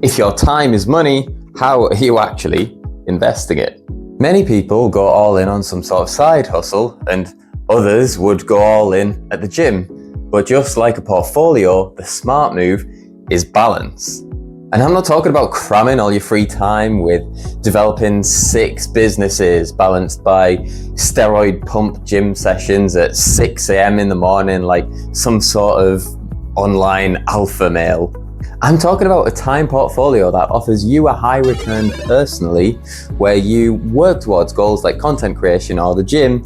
If your time is money, how are you actually investing it? Many people go all in on some sort of side hustle, and others would go all in at the gym. But just like a portfolio, the smart move is balance. And I'm not talking about cramming all your free time with developing 6 businesses balanced by steroid pump gym sessions at 6 a.m. in the morning like some sort of online alpha male. I'm talking about a time portfolio that offers you a high return personally, where you work towards goals like content creation or the gym,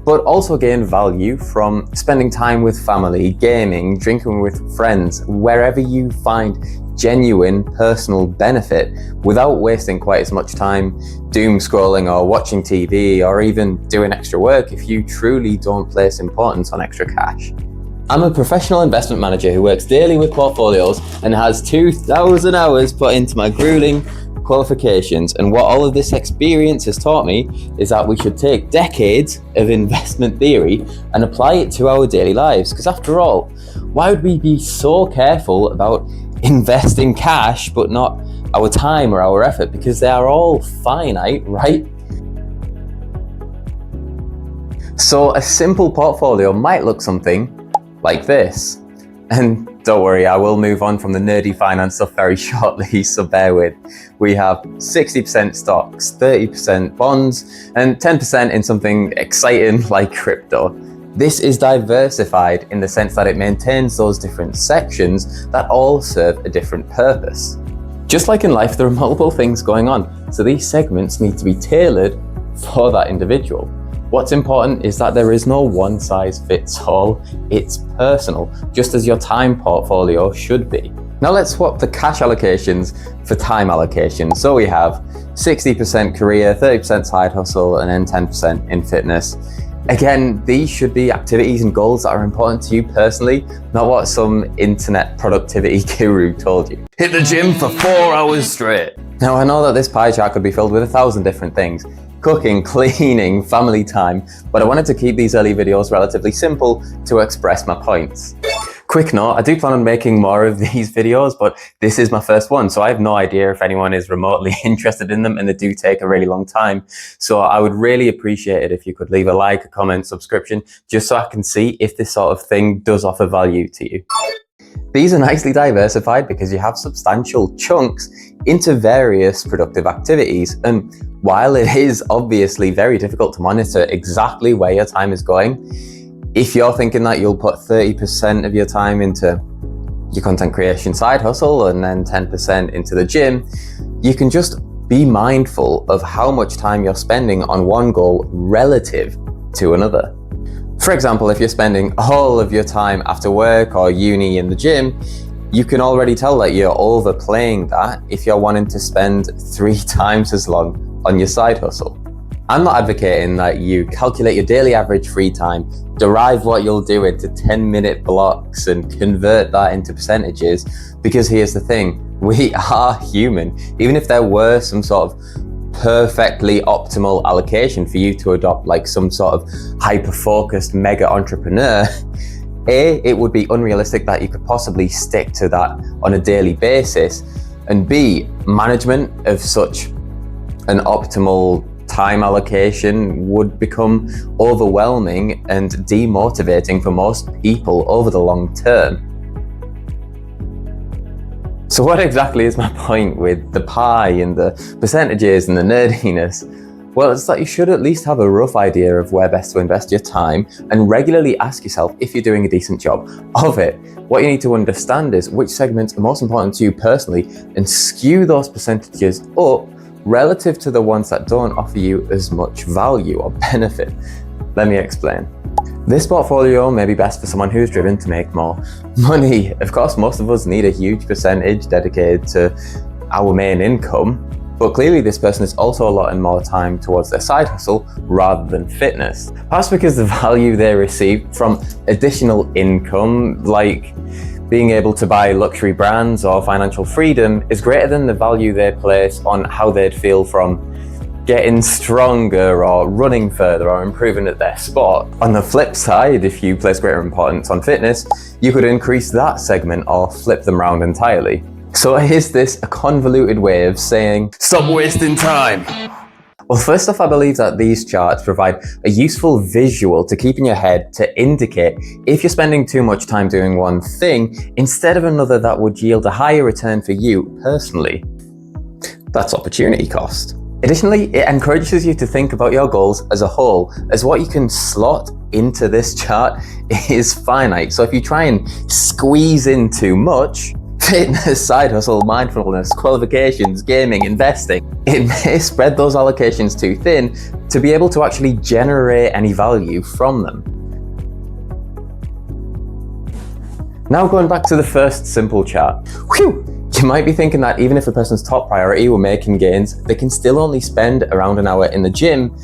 but also gain value from spending time with family, gaming, drinking with friends, wherever you find genuine personal benefit without wasting quite as much time doom scrolling or watching TV or even doing extra work if you truly don't place importance on extra cash. I'm a professional investment manager who works daily with portfolios and has 2,000 hours put into my grueling qualifications, and what all of this experience has taught me is that we should take decades of investment theory and apply it to our daily lives, because after all, why would we be so careful about investing cash but not our time or our effort, because they are all finite, right? So a simple portfolio might look something like this. And don't worry, I will move on from the nerdy finance stuff very shortly, so bear with. We have 60% stocks, 30% bonds, and 10% in something exciting like crypto. This is diversified in the sense that it maintains those different sections that all serve a different purpose. Just like in life, there are multiple things going on, so these segments need to be tailored for that individual. What's important is that there is no one size fits all, it's personal, just as your time portfolio should be. Now let's swap the cash allocations for time allocations. So we have 60% career, 30% side hustle, and then 10% in fitness. Again, these should be activities and goals that are important to you personally, not what some internet productivity guru told you. Hit the gym for 4 hours straight. Now I know that this pie chart could be filled with 1,000 different things. Cooking, cleaning, family time, but I wanted to keep these early videos relatively simple to express my points. Quick note, I do plan on making more of these videos, but this is my first one, so I have no idea if anyone is remotely interested in them, and they do take a really long time. So I would really appreciate it if you could leave a like, a comment, subscription, just so I can see if this sort of thing does offer value to you. These are nicely diversified because you have substantial chunks into various productive activities, and while it is obviously very difficult to monitor exactly where your time is going, if you're thinking that you'll put 30% of your time into your content creation side hustle and then 10% into the gym, you can just be mindful of how much time you're spending on one goal relative to another. For example, if you're spending all of your time after work or uni in the gym, you can already tell that you're overplaying that if you're wanting to spend 3 times as long on your side hustle. I'm not advocating that you calculate your daily average free time, derive what you'll do into 10-minute blocks and convert that into percentages, because here's the thing, we are human. Even if there were some sort of perfectly optimal allocation for you to adopt, like some sort of hyper-focused mega entrepreneur, A, it would be unrealistic that you could possibly stick to that on a daily basis, and B, management of such an optimal time allocation would become overwhelming and demotivating for most people over the long term. So what exactly is my point with the pie and the percentages and the nerdiness? Well, it's that you should at least have a rough idea of where best to invest your time and regularly ask yourself if you're doing a decent job of it. What you need to understand is which segments are most important to you personally and skew those percentages up relative to the ones that don't offer you as much value or benefit. Let me explain. This portfolio may be best for someone who's driven to make more money. Of course, most of us need a huge percentage dedicated to our main income, but clearly this person is also allotting more time towards their side hustle rather than fitness. Perhaps because the value they receive from additional income, like being able to buy luxury brands or financial freedom, is greater than the value they place on how they'd feel from getting stronger or running further or improving at their sport. On the flip side, if you place greater importance on fitness, you could increase that segment or flip them around entirely. So is this a convoluted way of saying, stop wasting time? Well, first off, I believe that these charts provide a useful visual to keep in your head to indicate if you're spending too much time doing one thing instead of another that would yield a higher return for you personally. That's opportunity cost. Additionally, it encourages you to think about your goals as a whole, as what you can slot into this chart is finite. So if you try and squeeze in too much, fitness, side hustle, mindfulness, qualifications, gaming, investing, it may spread those allocations too thin to be able to actually generate any value from them. Now going back to the first simple chart. Whew! You might be thinking that even if a person's top priority were making gains, they can still only spend around an hour in the gym.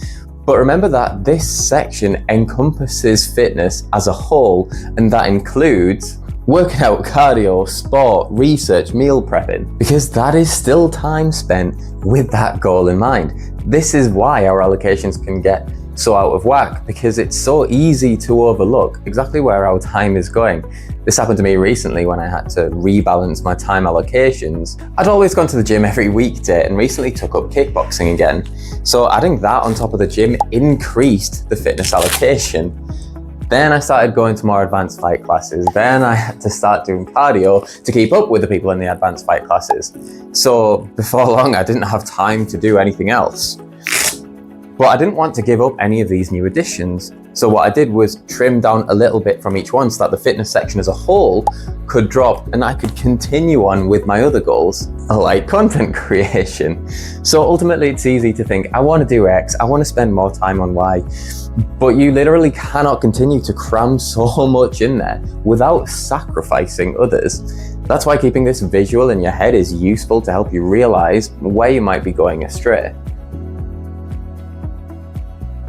But remember that this section encompasses fitness as a whole, and that includes working out, cardio, sport, research, meal prepping, because that is still time spent with that goal in mind. This is why our allocations can get so out of whack, because it's so easy to overlook exactly where our time is going. This happened to me recently when I had to rebalance my time allocations. I'd always gone to the gym every weekday and recently took up kickboxing again. So adding that on top of the gym increased the fitness allocation. Then I started going to more advanced fight classes. Then I had to start doing cardio to keep up with the people in the advanced fight classes. So before long, I didn't have time to do anything else. But I didn't want to give up any of these new additions. So what I did was trim down a little bit from each one so that the fitness section as a whole could drop and I could continue on with my other goals, like content creation. So ultimately it's easy to think, I want to do X, I want to spend more time on Y, but you literally cannot continue to cram so much in there without sacrificing others. That's why keeping this visual in your head is useful to help you realize where you might be going astray.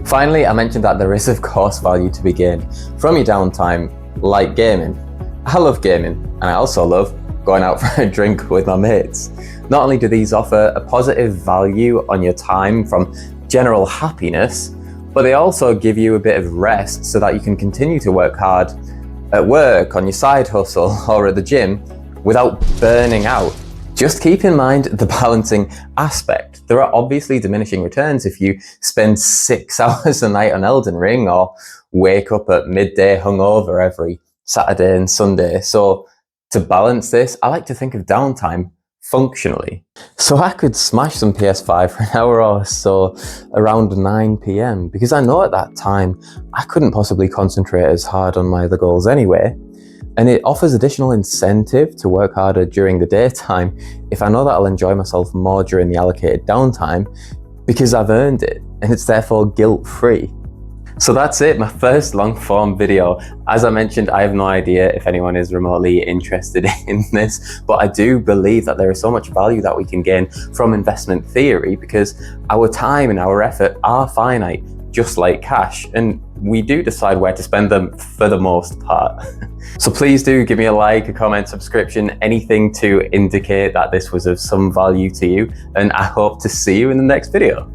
Finally, I mentioned that there is of course value to be gained from your downtime, like gaming. I love gaming, and I also love going out for a drink with my mates. Not only do these offer a positive value on your time from general happiness, but they also give you a bit of rest so that you can continue to work hard at work, on your side hustle, or at the gym without burning out. Just keep in mind the balancing aspect. There are obviously diminishing returns if you spend 6 hours a night on Elden Ring or wake up at midday hungover every Saturday and Sunday. So to balance this, I like to think of downtime functionally. So I could smash some PS5 for an hour or so around 9 p.m. because I know at that time I couldn't possibly concentrate as hard on my other goals anyway. And it offers additional incentive to work harder during the daytime if I know that I'll enjoy myself more during the allocated downtime because I've earned it and it's therefore guilt-free. So that's it, my first long form video. As I mentioned, I have no idea if anyone is remotely interested in this, but I do believe that there is so much value that we can gain from investment theory because our time and our effort are finite, just like cash, and we do decide where to spend them for the most part. So please do give me a like, a comment, subscription, anything to indicate that this was of some value to you, and I hope to see you in the next video.